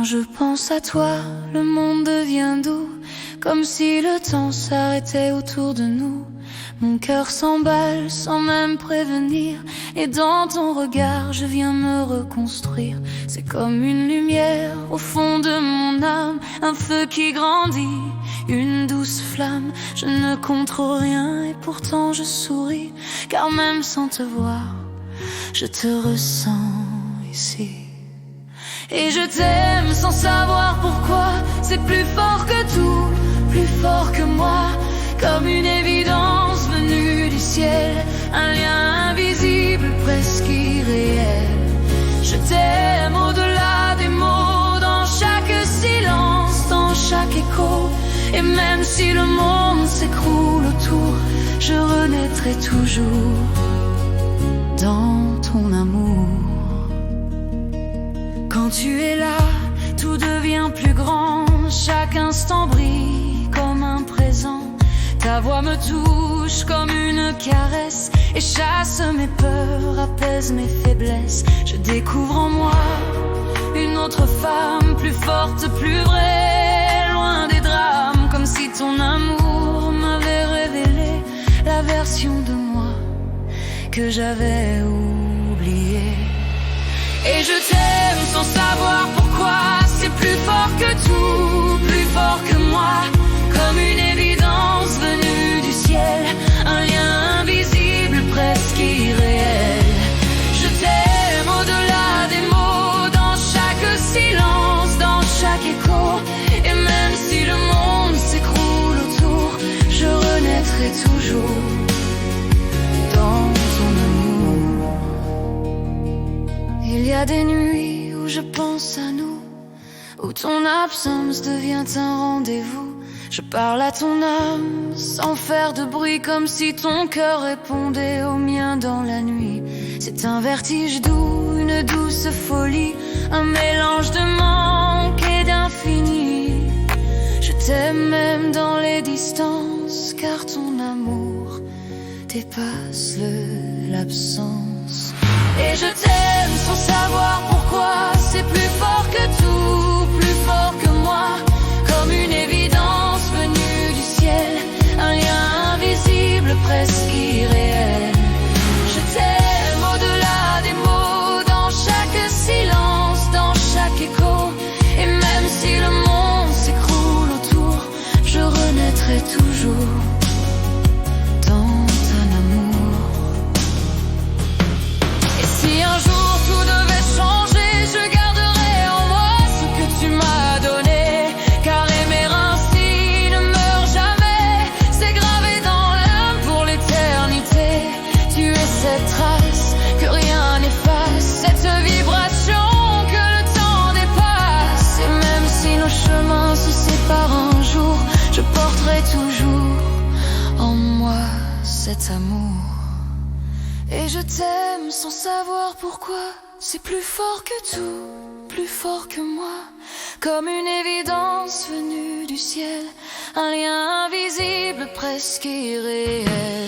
Quand je pense à toi, le monde devient doux, comme si le temps s'arrêtait autour de nous. Mon cœur s'emballe sans même prévenir, et dans ton regard je viens me reconstruire. C'est comme une lumière au fond de mon âme, un feu qui grandit, une douce flamme. Je ne contrôle rien et pourtant je souris, car même sans te voir, je te ressens ici. Et je t'aime sans savoir pourquoi, c'est plus fort que tout, plus fort que moi, comme une évidence venue du ciel, un lien invisible, presque irréel. Je t'aime au-delà des mots, dans chaque silence, dans chaque écho. Et même si le monde s'écroule autour, je renaîtrai toujours dans ton amour. Quand tu es là, tout devient plus grand, chaque instant brille comme un présent. Ta voix me touche comme une caresse et chasse mes peurs, apaise mes faiblesses. Je découvre en moi une autre femme, plus forte, plus vraie, loin des drames, comme si ton amour m'avait révélé la version de moi que j'avais oubliée. Et je t'aime sans savoir pourquoi, c'est plus fort que tout, plus fort que moi, comme une évidence venue du ciel, un lien invisible, presque irréel. Je t'aime au-delà des mots, dans chaque silence, dans chaque écho. Et même si le monde s'écroule autour, je renaîtrai toujours dans ton amour. Il y a des nuits où je pense à nous, où ton absence devient un rendez-vous. Je parle à ton âme sans faire de bruit, comme si ton cœur répondait au mien dans la nuit. C'est un vertige doux, une douce folie, un mélange de manque et d'infini. Je t'aime même dans les distances, car ton amour dépasse l'absence. Et je t'aime sans savoir pourquoi, c'est plus fort que tout, plus fort que moi, comme une évidence venue du ciel, un lien invisible, presque irréel. Je t'aime au-delà des mots, dans chaque silence, dans chaque écho. Et même si le monde s'écroule autour, je renaîtrai toujours dans ton amour. Et si un jour tout devait changer, je garderai en moi ce que tu m'as donné, car aimer ainsi ne meurt jamais, c'est gravé dans l'âme pour l'éternité. Tu es cette trace que rien n'efface, cette vibration que le temps dépasse. Et même si nos chemins se séparent un jour, je porterai toujours en moi cet amour. Et je t'aime sans savoir pourquoi, c'est plus fort que tout, plus fort que moi, comme une évidence venue du ciel, un lien invisible, presque irréel.